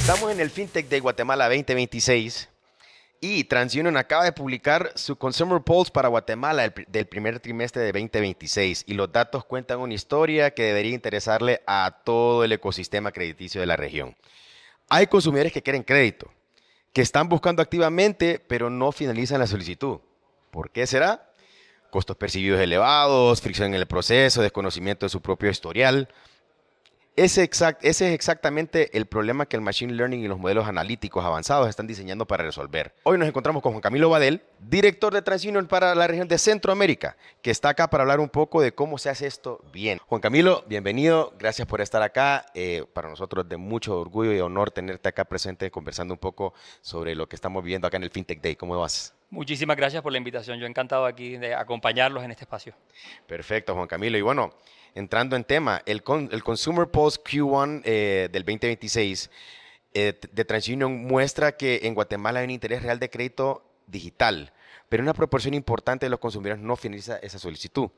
Estamos en el FinTech de Guatemala 2026 y TransUnion acaba de publicar su Consumer Polls para Guatemala del primer trimestre de 2026 y los datos cuentan una historia que debería interesarle a todo el ecosistema crediticio de la región. Hay consumidores que quieren crédito, que están buscando activamente, pero no finalizan la solicitud. ¿Por qué será? Costos percibidos elevados, fricción en el proceso, desconocimiento de su propio historial. Ese es exactamente el problema que el Machine Learning y los modelos analíticos avanzados están diseñando para resolver. Hoy nos encontramos con Juan Camilo Badel, director de TransUnion para la región de Centroamérica, que está acá para hablar un poco de cómo se hace esto bien. Juan Camilo, bienvenido, gracias por estar acá. Para nosotros es de mucho orgullo y honor tenerte acá presente conversando un poco sobre lo que estamos viviendo acá en el FinTech Day. ¿Cómo vas? Muchísimas gracias por la invitación. Yo encantado aquí de acompañarlos en este espacio. Perfecto, Juan Camilo. Y bueno, entrando en tema, el Consumer Pulse Q1 del 2026 de TransUnion muestra que en Guatemala hay un interés real de crédito digital, pero una proporción importante de los consumidores no finaliza esa solicitud.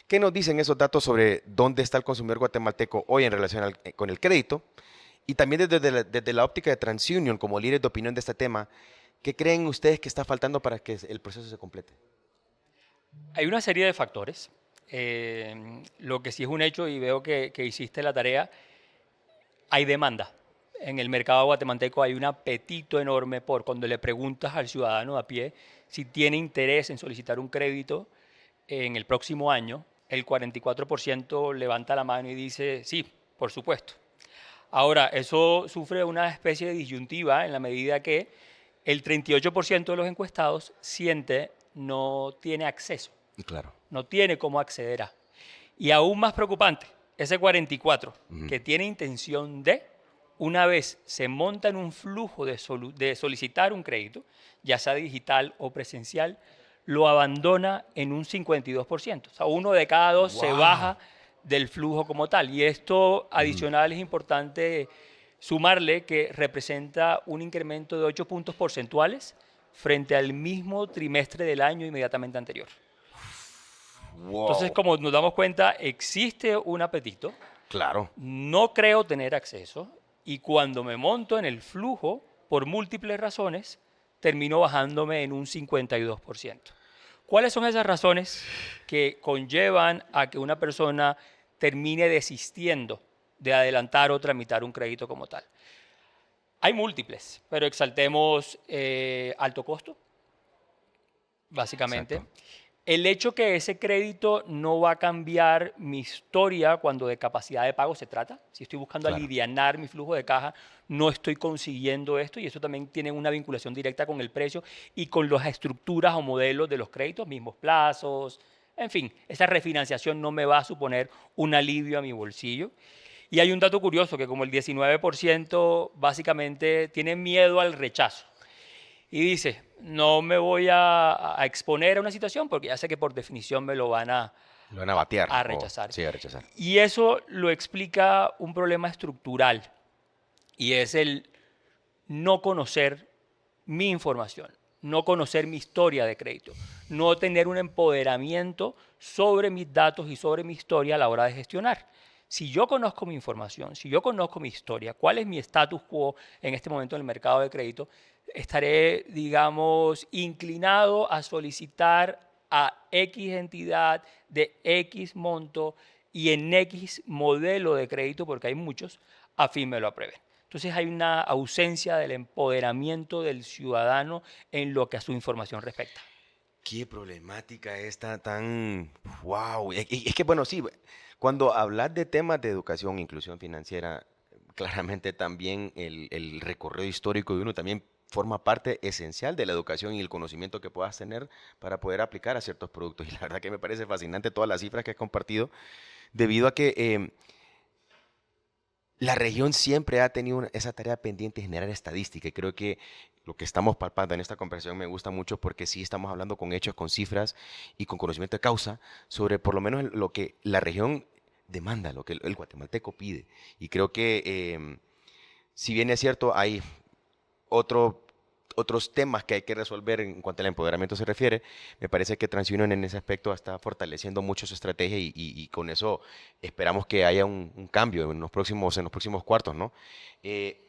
¿Qué nos dicen esos datos sobre dónde está el consumidor guatemalteco hoy en relación con el crédito? Y también desde la óptica de TransUnion, como líderes de opinión de este tema, ¿qué creen ustedes que está faltando para que el proceso se complete? Hay una serie de factores. Lo que sí es un hecho, y veo que hiciste la tarea, hay demanda. En el mercado guatemalteco hay un apetito enorme por cuando le preguntas al ciudadano a pie si tiene interés en solicitar un crédito en el próximo año, el 44% levanta la mano y dice sí, por supuesto. Ahora, eso sufre una especie de disyuntiva en la medida que el 38% de los encuestados siente no tiene acceso, Claro. no tiene cómo acceder a. Y aún más preocupante, ese 44 que tiene intención de, una vez se monta en un flujo de solicitar un crédito, ya sea digital o presencial, lo abandona en un 52%. O sea, uno de cada dos se Wow. baja del flujo como tal. Y esto adicional es importante sumarle que representa un incremento de 8 puntos porcentuales frente al mismo trimestre del año inmediatamente anterior. Entonces, Wow. como nos damos cuenta, existe un apetito, Claro. no creo tener acceso y cuando me monto en el flujo, por múltiples razones, termino bajándome en un 52%. ¿Cuáles son esas razones que conllevan a que una persona termine desistiendo de adelantar o tramitar un crédito como tal? Hay múltiples, pero exaltemos alto costo, básicamente. Exacto. El hecho que ese crédito no va a cambiar mi historia cuando de capacidad de pago se trata. Si estoy buscando Claro. alivianar mi flujo de caja, no estoy consiguiendo esto y eso también tiene una vinculación directa con el precio y con las estructuras o modelos de los créditos, mismos plazos. En fin, esa refinanciación no me va a suponer un alivio a mi bolsillo. Y hay un dato curioso que como el 19% básicamente tiene miedo al rechazo y dice, no me voy a exponer a una situación porque ya sé que por definición me lo van Lo van a batear a o rechazar. sí, a rechazar. Y eso lo explica un problema estructural y es el no conocer mi información, no conocer mi historia de crédito, no tener un empoderamiento sobre mis datos y sobre mi historia a la hora de gestionar. Si yo conozco mi información, si yo conozco mi historia, cuál es mi status quo en este momento en el mercado de crédito, estaré, digamos, inclinado a solicitar a X entidad de X monto y en X modelo de crédito, porque hay muchos, a fin me lo aprueben. Entonces hay una ausencia del empoderamiento del ciudadano en lo que a su información respecta. Qué problemática esta tan... Wow. Es que, bueno, sí, cuando hablas de temas de educación e inclusión financiera, claramente también el recorrido histórico de uno también forma parte esencial de la educación y el conocimiento que puedas tener para poder aplicar a ciertos productos. Y la verdad que me parece fascinante todas las cifras que has compartido, debido a que la región siempre ha tenido esa tarea pendiente de generar estadística y creo que lo que estamos palpando en esta conversación me gusta mucho porque sí estamos hablando con hechos, con cifras y con conocimiento de causa sobre por lo menos lo que la región demanda, lo que el guatemalteco pide. Y creo que si bien es cierto, hay otro, otros temas que hay que resolver en cuanto al empoderamiento se refiere, me parece que TransUnion en ese aspecto está fortaleciendo mucho su estrategia y con eso esperamos que haya un cambio en los próximos cuartos, ¿no? Eh,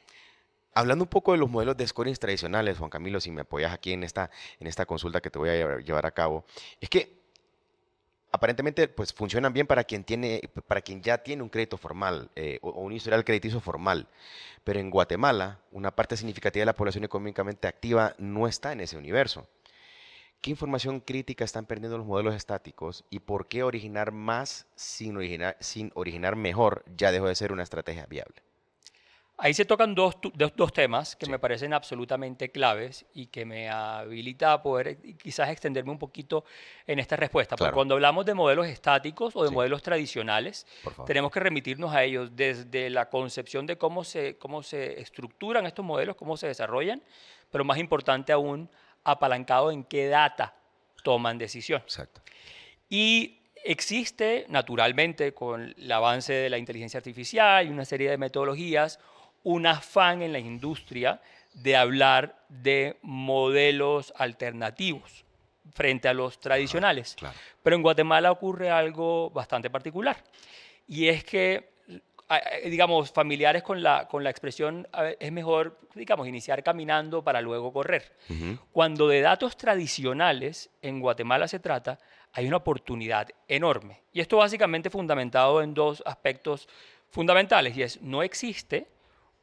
Hablando un poco de los modelos de scoring tradicionales, Juan Camilo, si me apoyas aquí en esta consulta que te voy a llevar a cabo, es que aparentemente pues funcionan bien para quien ya tiene un crédito formal o un historial crediticio formal, pero en Guatemala una parte significativa de la población económicamente activa no está en ese universo. ¿Qué información crítica están perdiendo los modelos estáticos y por qué originar más sin originar mejor ya dejó de ser una estrategia viable? Ahí se tocan dos temas que Sí, me parecen absolutamente claves y que me habilita a poder quizás extenderme un poquito en esta respuesta. Porque claro, cuando hablamos de modelos estáticos o de sí, modelos tradicionales, por favor. tenemos que remitirnos a ellos desde la concepción de cómo se estructuran estos modelos, cómo se desarrollan, pero más importante aún, apalancado en qué data toman decisión. Exacto. Y existe, naturalmente, con el avance de la inteligencia artificial y una serie de metodologías, un afán en la industria de hablar de modelos alternativos frente a los Ajá, tradicionales. claro. Pero en Guatemala ocurre algo bastante particular. Y es que, digamos, familiares con la expresión, es mejor, digamos, iniciar caminando para luego correr. Ujú, Cuando de datos tradicionales en Guatemala se trata, hay una oportunidad enorme. Y esto básicamente fundamentado en dos aspectos fundamentales, y es, no existe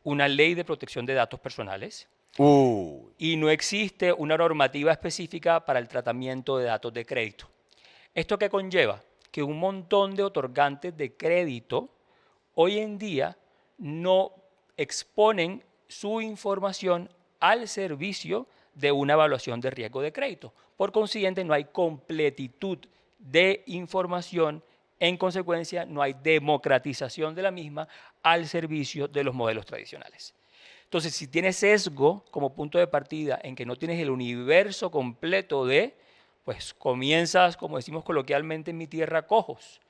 una ley de protección de datos personales Uy, y no existe una normativa específica para el tratamiento de datos de crédito. ¿Esto qué conlleva? Que un montón de otorgantes de crédito hoy en día no exponen su información al servicio de una evaluación de riesgo de crédito. Por consiguiente, no hay completitud de información, en consecuencia, no hay democratización de la misma al servicio de los modelos tradicionales. Entonces, si tienes sesgo como punto de partida en que no tienes el universo completo de, pues comienzas, como decimos coloquialmente en mi tierra, cojos.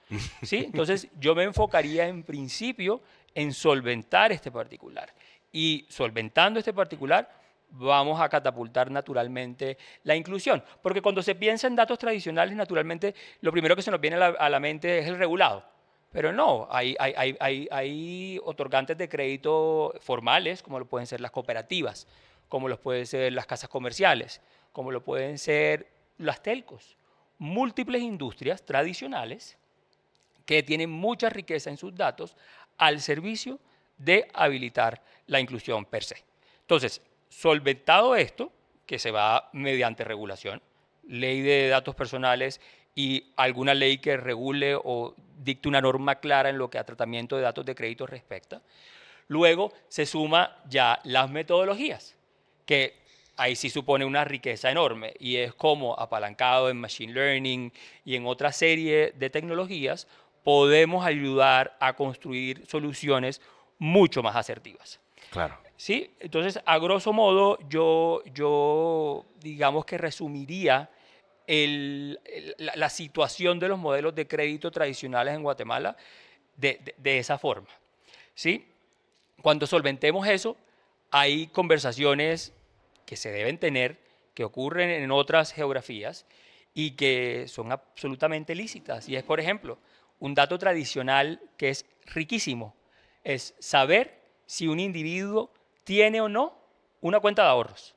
¿Sí? Entonces, yo me enfocaría en principio en solventar este particular. Y solventando este particular, vamos a catapultar naturalmente la inclusión. Porque cuando se piensa en datos tradicionales, naturalmente, lo primero que se nos viene a la mente es el regulado. Pero no, hay otorgantes de crédito formales, como lo pueden ser las cooperativas, como lo pueden ser las casas comerciales, como lo pueden ser las telcos. Múltiples industrias tradicionales que tienen mucha riqueza en sus datos al servicio de habilitar la inclusión per se. Entonces, solventado esto, que se va mediante regulación, ley de datos personales y alguna ley que regule o dicte una norma clara en lo que a tratamiento de datos de crédito respecta. Luego se suma ya las metodologías, que ahí sí supone una riqueza enorme y es como apalancado en machine learning y en otra serie de tecnologías podemos ayudar a construir soluciones mucho más asertivas. claro. ¿Sí? Entonces, a grosso modo, yo digamos que resumiría la situación de los modelos de crédito tradicionales en Guatemala de esa forma. ¿Sí? Cuando solventemos eso, hay conversaciones que se deben tener, que ocurren en otras geografías y que son absolutamente lícitas. Y es, por ejemplo, un dato tradicional que es riquísimo, es saber si un individuo tiene o no una cuenta de ahorros.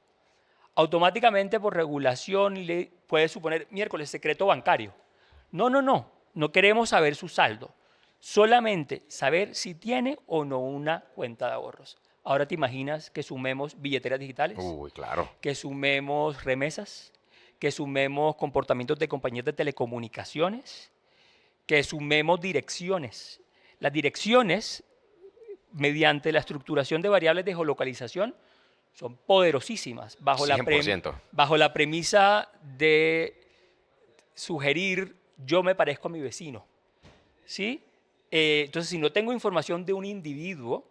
Automáticamente por regulación le puede suponer miércoles secreto bancario. No, no, no, no queremos saber su saldo, solamente saber si tiene o no una cuenta de ahorros. Ahora te imaginas que sumemos billeteras digitales, Uy, claro. que sumemos remesas, que sumemos comportamientos de compañías de telecomunicaciones, que sumemos direcciones. Las direcciones, mediante la estructuración de variables de geolocalización, son poderosísimas 100%. bajo la premisa de sugerir yo me parezco a mi vecino. ¿Sí? Entonces, si no tengo información de un individuo,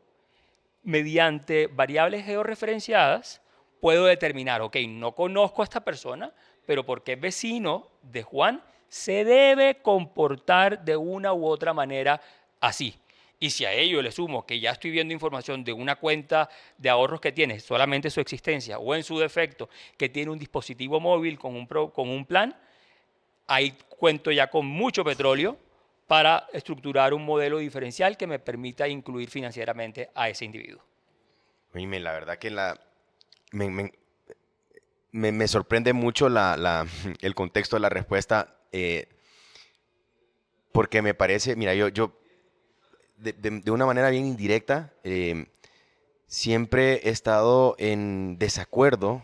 mediante variables georreferenciadas, puedo determinar, ok, no conozco a esta persona, pero porque es vecino de Juan, se debe comportar de una u otra manera así. Y si a ello le sumo que ya estoy viendo información de una cuenta de ahorros que tiene, solamente su existencia, o en su defecto, que tiene un dispositivo móvil con un plan, ahí cuento ya con mucho petróleo para estructurar un modelo diferencial que me permita incluir financieramente a ese individuo. Y la verdad que me, me- me sorprende mucho el contexto de la respuesta, porque me parece, mira, yo de una manera bien indirecta, siempre he estado en desacuerdo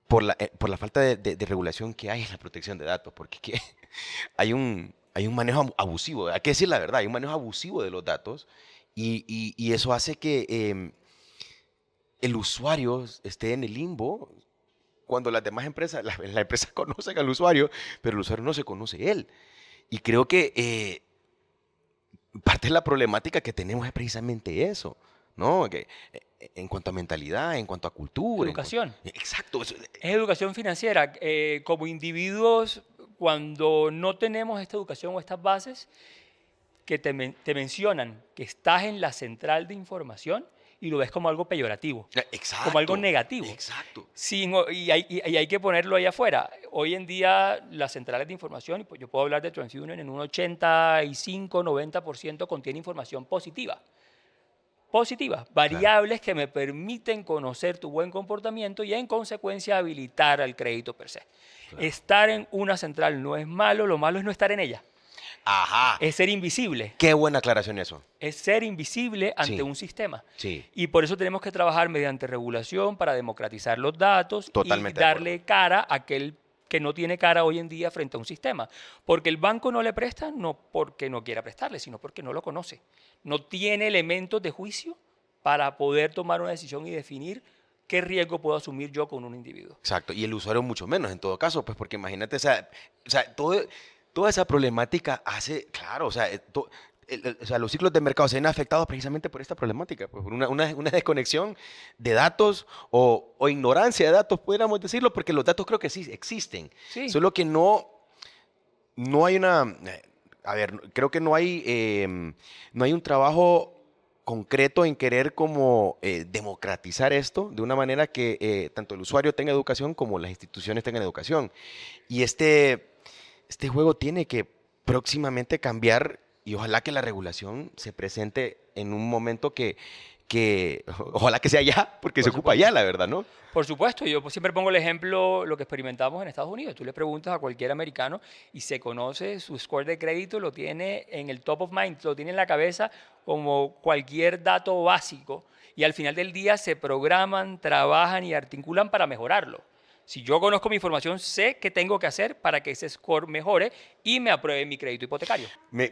por la falta de regulación que hay en la protección de datos, porque hay un manejo abusivo, hay que decir la verdad, hay un manejo abusivo de los datos y eso hace que el usuario esté en el limbo cuando las demás empresas, la empresa conocen al usuario, pero el usuario no se conoce él. Y creo que parte de la problemática que tenemos es precisamente eso, ¿no? Que, en cuanto a mentalidad, en cuanto a cultura, Educación. exacto, Es educación financiera. Como individuos, cuando no tenemos esta educación o estas bases, que te mencionan que estás en la central de información y lo ves como algo peyorativo, como algo exacto, negativo. exacto. Y hay que ponerlo ahí afuera. Hoy en día las centrales de información, y pues yo puedo hablar de TransUnion, en un 85-90% contiene información positiva. Positiva, Claro, variables que me permiten conocer tu buen comportamiento y en consecuencia habilitar al crédito per se. claro. Estar en una central no es malo, lo malo es no estar en ella. Ajá, Es ser invisible. qué buena aclaración eso. Es ser invisible ante Sí, un sistema. sí, Y por eso tenemos que trabajar mediante regulación para democratizar los datos y totalmente de acuerdo. darle cara a aquel que no tiene cara hoy en día frente a un sistema. Porque el banco no le presta, no porque no quiera prestarle, sino porque no lo conoce. No tiene elementos de juicio para poder tomar una decisión y definir qué riesgo puedo asumir yo con un individuo. Exacto, y el usuario mucho menos en todo caso, pues porque imagínate, o sea, toda esa problemática hace, claro, o sea, o sea, los ciclos de mercado se ven afectados precisamente por esta problemática, pues, por una desconexión de datos o ignorancia de datos, pudiéramos decirlo, porque los datos creo que sí existen, Sí, solo que no hay a ver, creo que no hay un trabajo concreto en querer como democratizar esto de una manera que tanto el usuario tenga educación como las instituciones tengan educación. Y este juego tiene que próximamente cambiar y ojalá que la regulación se presente en un momento que ojalá que sea ya, porque se por ocupa ya, supuesto. la verdad, ¿no? Por supuesto, yo siempre pongo el ejemplo, lo que experimentamos en Estados Unidos. Tú le preguntas a cualquier americano y se conoce su score de crédito, lo tiene en el top of mind, lo tiene en la cabeza como cualquier dato básico y al final del día se programan, trabajan y articulan para mejorarlo. Si yo conozco mi información, sé qué tengo que hacer para que ese score mejore y me apruebe mi crédito hipotecario. Me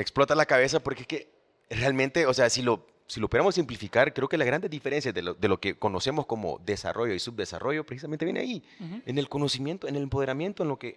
explota la cabeza porque es que realmente, o sea, si lo pudiéramos simplificar, creo que las grandes diferencias de lo que conocemos como desarrollo y subdesarrollo precisamente viene ahí, Ujú. en el conocimiento, en el empoderamiento, en lo que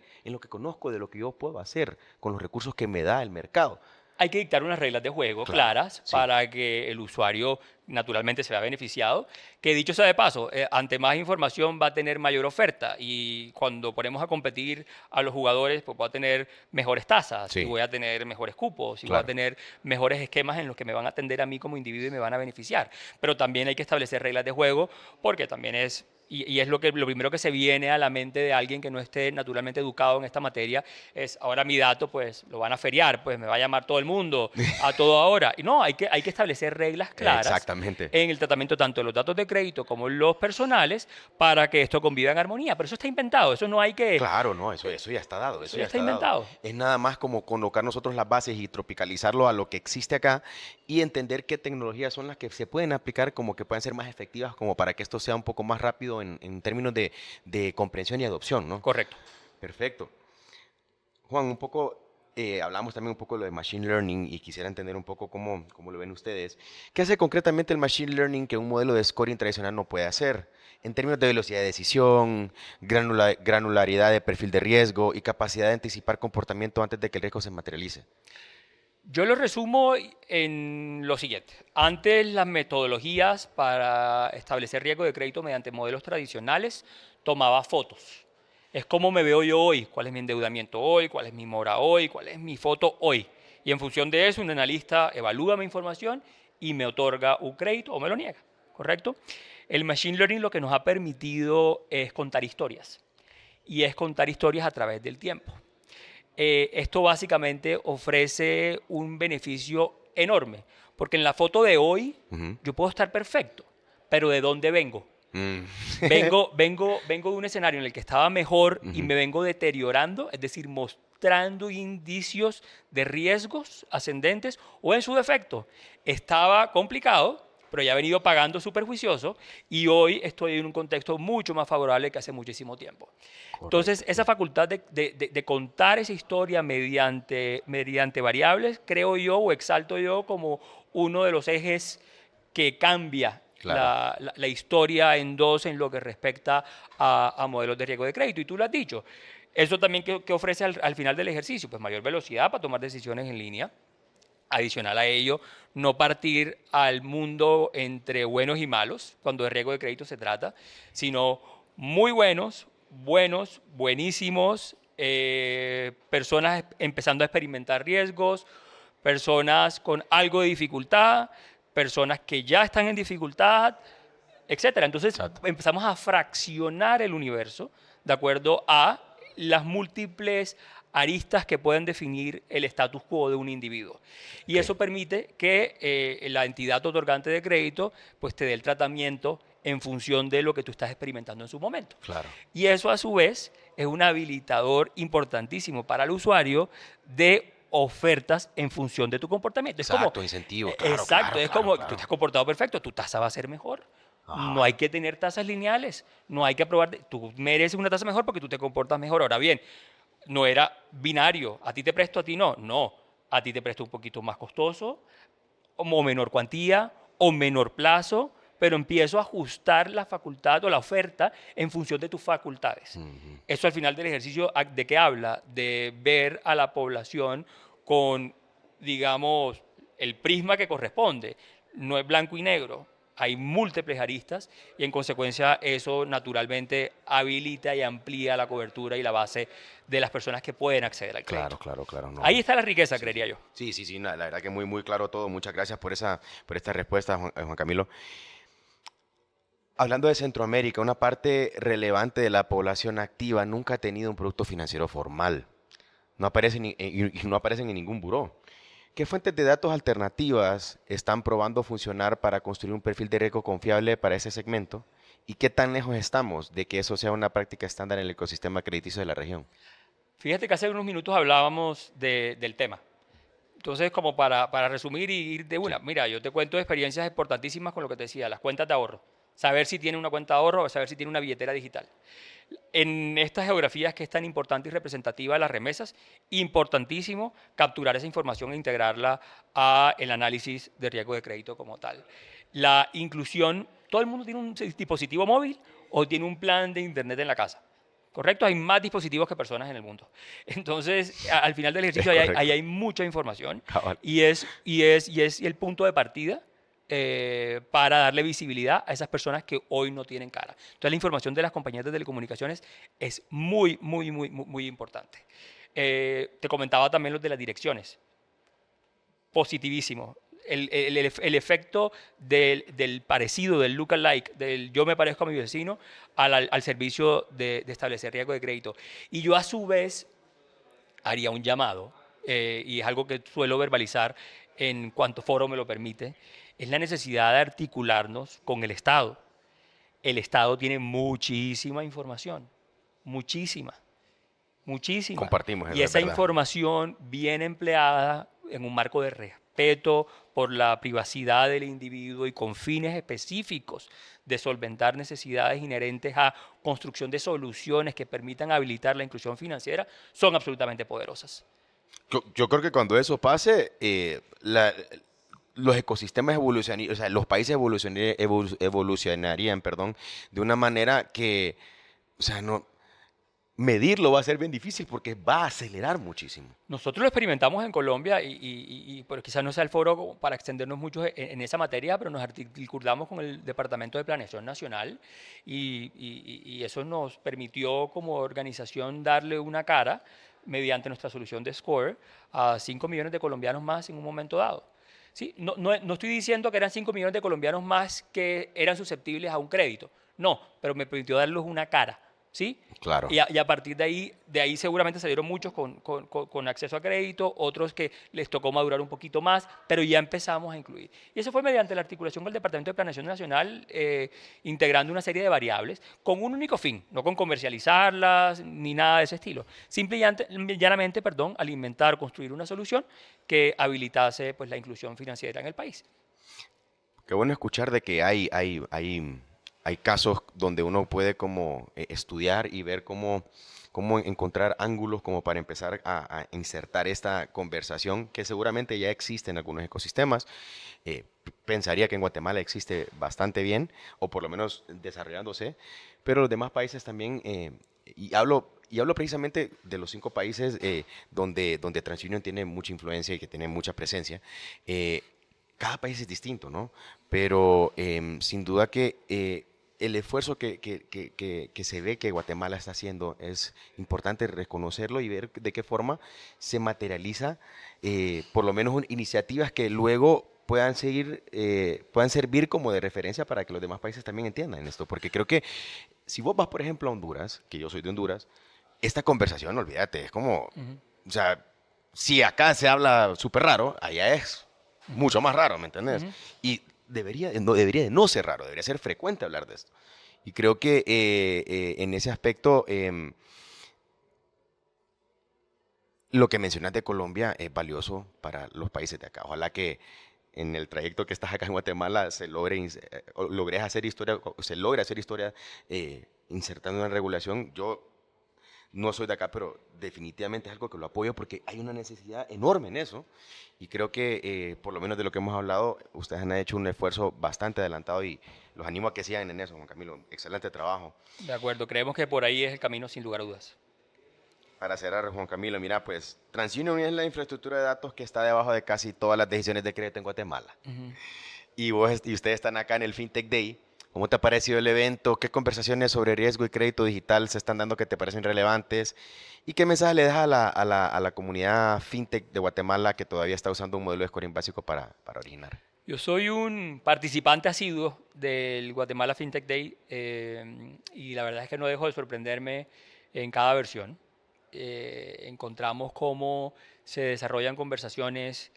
conozco de lo que yo puedo hacer con los recursos que me da el mercado. Hay que dictar unas reglas de juego Claro, claras sí, para que el usuario naturalmente se vea beneficiado. Que dicho sea de paso, ante más información va a tener mayor oferta y cuando ponemos a competir a los jugadores, pues voy a tener mejores tasas y sí, voy a tener mejores cupos y voy a claro. tener mejores esquemas en los que me van a atender a mí como individuo y me van a beneficiar. Pero también hay que establecer reglas de juego porque también es y es lo primero que se viene a la mente de alguien que no esté naturalmente educado en esta materia, es ahora mi dato, pues lo van a feriar, pues me va a llamar todo el mundo, a todo ahora. Y no, hay que establecer reglas claras Exactamente. en el tratamiento tanto de los datos de crédito como los personales para que esto conviva en armonía. Pero eso está inventado, eso no hay que... Claro, no, eso ya está dado, Eso eso ya ya está está dado. inventado. Es nada más como colocar nosotros las bases y tropicalizarlo a lo que existe acá y entender qué tecnologías son las que se pueden aplicar como que pueden ser más efectivas como para que esto sea un poco más rápido en términos de comprensión y adopción, ¿no? Correcto. Perfecto. Juan, un poco, hablamos también un poco de lo de Machine Learning y quisiera entender un poco cómo lo ven ustedes. ¿Qué hace concretamente el Machine Learning que un modelo de scoring tradicional no puede hacer? En términos de velocidad de decisión, granularidad de perfil de riesgo y capacidad de anticipar comportamiento antes de que el riesgo se materialice. Yo lo resumo en lo siguiente. Antes las metodologías para establecer riesgo de crédito mediante modelos tradicionales tomaba fotos. Es cómo me veo yo hoy, cuál es mi endeudamiento hoy, cuál es mi mora hoy, cuál es mi foto hoy. Y en función de eso, un analista evalúa mi información y me otorga un crédito o me lo niega, ¿correcto? El Machine Learning lo que nos ha permitido es contar historias. Y es contar historias a través del tiempo. Esto básicamente ofrece un beneficio enorme, porque en la foto de hoy Ujú. yo puedo estar perfecto, pero ¿de dónde vengo? Mm. Vengo de un escenario en el que estaba mejor y Ujú. me vengo deteriorando, es decir, mostrando indicios de riesgos ascendentes o en su defecto. Estaba complicado, pero ya he venido pagando súper juicioso y hoy estoy en un contexto mucho más favorable que hace muchísimo tiempo. Correcto, Entonces, sí. esa facultad de contar esa historia mediante variables, creo yo o exalto yo como uno de los ejes que cambia Claro. la historia en dos en lo que respecta a modelos de riesgo de crédito. Y tú lo has dicho. Eso también que ofrece al final del ejercicio, pues mayor velocidad para tomar decisiones en línea. Adicional a ello, no partir al mundo entre buenos y malos, cuando de riesgo de crédito se trata, sino muy buenos, buenos, buenísimos, personas empezando a experimentar riesgos, personas con algo de dificultad, personas que ya están en dificultad, etcétera. Entonces Exacto. empezamos a fraccionar el universo de acuerdo a las múltiples aristas que pueden definir el status quo de un individuo. Y Ok. eso permite que la entidad otorgante de crédito pues, te dé el tratamiento en función de lo que tú estás experimentando en su momento. Claro. Y eso a su vez es un habilitador importantísimo para el usuario de ofertas en función de tu comportamiento. Es como, Exacto, incentivos. Claro, exacto, claro, es claro, como, tú te claro. has comportado perfecto, tu tasa va a ser mejor. No Ajá. hay que tener tasas lineales, no hay que aprobar, tú mereces una tasa mejor porque tú te comportas mejor. Ahora bien, no era binario, a ti te presto, a ti no, no, a ti te presto un poquito más costoso, o menor cuantía, o menor plazo, pero empiezo a ajustar la facultad o la oferta en función de tus facultades. Ujú. Eso al final del ejercicio, ¿de qué habla? De ver a la población con, digamos, el prisma que corresponde. No es blanco y negro, hay múltiples aristas y en consecuencia eso naturalmente habilita y amplía la cobertura y la base de las personas que pueden acceder al Claro, crédito. claro, claro. No. Ahí está la riqueza, Sí, creería sí. yo. Sí, sí, sí, la verdad que muy, muy claro todo. Muchas gracias por esta respuesta, Juan Camilo. Hablando de Centroamérica, una parte relevante de la población activa nunca ha tenido un producto financiero formal. No aparecen y no aparecen en ningún buró. ¿Qué fuentes de datos alternativas están probando funcionar para construir un perfil de riesgo confiable para ese segmento? ¿Y qué tan lejos estamos de que eso sea una práctica estándar en el ecosistema crediticio de la región? Fíjate que hace unos minutos hablábamos del tema. Entonces, como para resumir y ir de Sí. una, mira, yo te cuento experiencias importantísimas con lo que te decía, las cuentas de ahorro. Saber si tiene una cuenta de ahorro o saber si tiene una billetera digital. En estas geografías que es tan importante y representativa de las remesas, importantísimo capturar esa información e integrarla a el análisis de riesgo de crédito como tal. La inclusión, todo el mundo tiene un dispositivo móvil o tiene un plan de internet en la casa. ¿Correcto? Hay más dispositivos que personas en el mundo. Entonces, al final del Es ejercicio, ahí correcto. hay mucha información Cabal. y es el punto de partida para darle visibilidad a esas personas que hoy no tienen cara. Entonces, la información de las compañías de telecomunicaciones es muy, muy, muy, muy, muy importante. Te comentaba también los de las direcciones. Positivísimo. El efecto del parecido, del look-alike, del yo me parezco a mi vecino, al servicio de establecer riesgo de crédito. Y yo a su vez haría un llamado, y es algo que suelo verbalizar en cuanto foro me lo permite, es la necesidad de articularnos con el Estado. El Estado tiene muchísima información, muchísima, muchísima. Compartimos Y eso, es esa verdad. información bien empleada en un marco de respeto por la privacidad del individuo y con fines específicos de solventar necesidades inherentes a construcción de soluciones que permitan habilitar la inclusión financiera, son absolutamente poderosas. Yo creo que cuando eso pase, los ecosistemas evolucionarían, o sea, los países evolucionarían, perdón, de una manera que, o sea, no, medirlo va a ser bien difícil porque va a acelerar muchísimo. Nosotros lo experimentamos en Colombia pero quizás no sea el foro como para extendernos mucho en esa materia, pero nos articulamos con el Departamento de Planeación Nacional y eso nos permitió como organización darle una cara mediante nuestra solución de Score a 5 millones de colombianos más en un momento dado. ¿Sí? No estoy diciendo que eran 5 millones de colombianos más que eran susceptibles a un crédito, no, pero me permitió darles una cara ¿sí? Claro. Y a partir de ahí seguramente salieron muchos con acceso a crédito, otros que les tocó madurar un poquito más, pero ya empezamos a incluir. Y eso fue mediante la articulación con el Departamento de Planeación Nacional, integrando una serie de variables con un único fin, no con comercializarlas ni nada de ese estilo. Simple y llanamente, perdón, alimentar, construir una solución que habilitase pues, la inclusión financiera en el país. Qué bueno escuchar de que hay casos donde uno puede como estudiar y ver cómo encontrar ángulos como para empezar a insertar esta conversación que seguramente ya existe en algunos ecosistemas. Pensaría que en Guatemala existe bastante bien, o por lo menos desarrollándose, pero los demás países también, y hablo precisamente de los 5 países donde TransUnion tiene mucha influencia y que tiene mucha presencia. eh, Cada país es distinto, ¿no? Pero sin duda que el esfuerzo que se ve que Guatemala está haciendo es importante reconocerlo y ver de qué forma se materializa, por lo menos iniciativas que luego puedan servir como de referencia para que los demás países también entiendan esto. Porque creo que si vos vas, por ejemplo, a Honduras, que yo soy de Honduras, esta conversación, olvídate, es como, Ujú, o sea, si acá se habla súper raro, allá es ujú, mucho más raro, ¿me entendés? ujú. Y debería de no ser raro, debería ser frecuente hablar de esto. Y creo que en ese aspecto, lo que mencionas de Colombia es valioso para los países de acá. Ojalá que en el trayecto que estás acá en Guatemala logres hacer historia, se logre hacer historia insertando una regulación. Yo no soy de acá, pero definitivamente es algo que lo apoyo porque hay una necesidad enorme en eso. Y creo que, por lo menos de lo que hemos hablado, ustedes han hecho un esfuerzo bastante adelantado y los animo a que sigan en eso, Juan Camilo. Excelente trabajo. De acuerdo, creemos que por ahí es el camino sin lugar a dudas. Para cerrar, Juan Camilo, mira, pues TransUnion es la infraestructura de datos que está debajo de casi todas las decisiones de crédito en Guatemala. Ujú. Y ustedes están acá en el FinTech Day. ¿Cómo te ha parecido el evento? ¿Qué conversaciones sobre riesgo y crédito digital se están dando que te parecen relevantes? ¿Y qué mensaje le das a la comunidad FinTech de Guatemala que todavía está usando un modelo de scoring básico para originar? Yo soy un participante asiduo del Guatemala FinTech Day y la verdad es que no dejo de sorprenderme en cada versión. Encontramos cómo se desarrollan conversaciones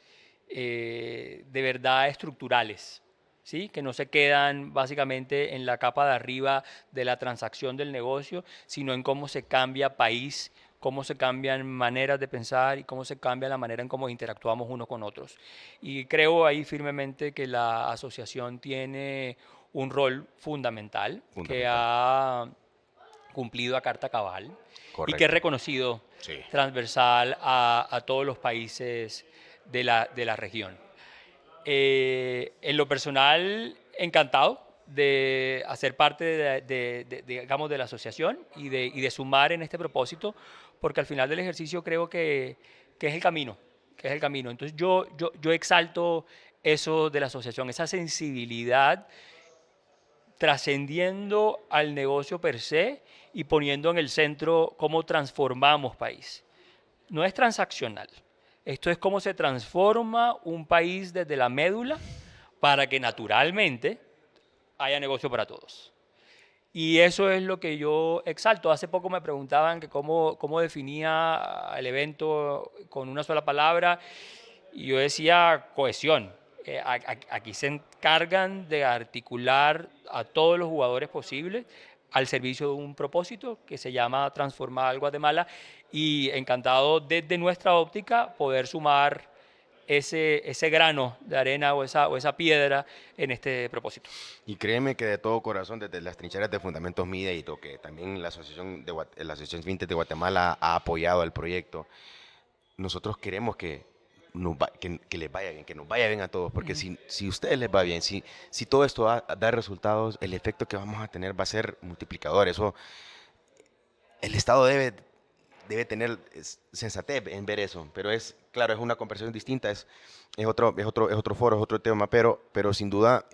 de verdad estructurales, ¿sí? Que no se quedan básicamente en la capa de arriba de la transacción del negocio, sino en cómo se cambia país, cómo se cambian maneras de pensar y cómo se cambia la manera en cómo interactuamos unos con otros. Y creo ahí firmemente que la asociación tiene un rol fundamental que Fundamental. ha cumplido a carta cabal y que es Correcto. reconocido Sí. transversal a todos los países de la región. En lo personal, encantado de hacer parte digamos, de la asociación y de sumar en este propósito, porque al final del ejercicio creo que es el camino, que es el camino. Entonces yo exalto eso de la asociación, esa sensibilidad trascendiendo al negocio per se y poniendo en el centro cómo transformamos país. No es transaccional. Esto es cómo se transforma un país desde la médula para que naturalmente haya negocio para todos. Y eso es lo que yo exalto. Hace poco me preguntaban que cómo definía el evento con una sola palabra y yo decía cohesión. Aquí se encargan de articular a todos los jugadores posibles al servicio de un propósito que se llama transformar Guatemala y encantado desde nuestra óptica poder sumar ese grano de arena o esa piedra en este propósito. Y créeme que de todo corazón, desde las trincheras de Fundamentos Media y todo, que también la Asociación FinTech de Guatemala ha apoyado el proyecto, nosotros queremos que les vaya bien, que nos vaya bien a todos, porque Ujú. si a ustedes les va bien, si todo esto da resultados, el efecto que vamos a tener va a ser multiplicador. Eso, el Estado debe tener sensatez en ver eso, pero claro, es una conversación distinta, es otro foro, es otro tema, pero sin duda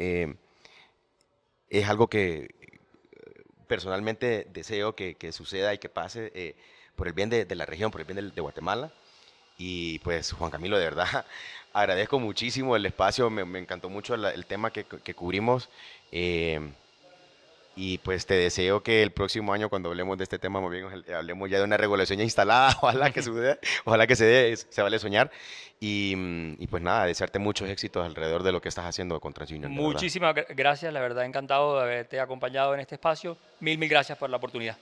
es algo que personalmente deseo que suceda y que pase por el bien de la región, por el bien de Guatemala. Y pues Juan Camilo, de verdad, agradezco muchísimo el espacio, me encantó mucho el tema que cubrimos. eh, Y pues te deseo que el próximo año, cuando hablemos de este tema, más bien hablemos ya de una regulación ya instalada. Ojalá que se dé, se vale soñar. Y pues nada, desearte muchos éxitos alrededor de lo que estás haciendo con TransUnion, de verdad. Muchísimas gracias, la verdad encantado de haberte acompañado en este espacio. Mil gracias por la oportunidad.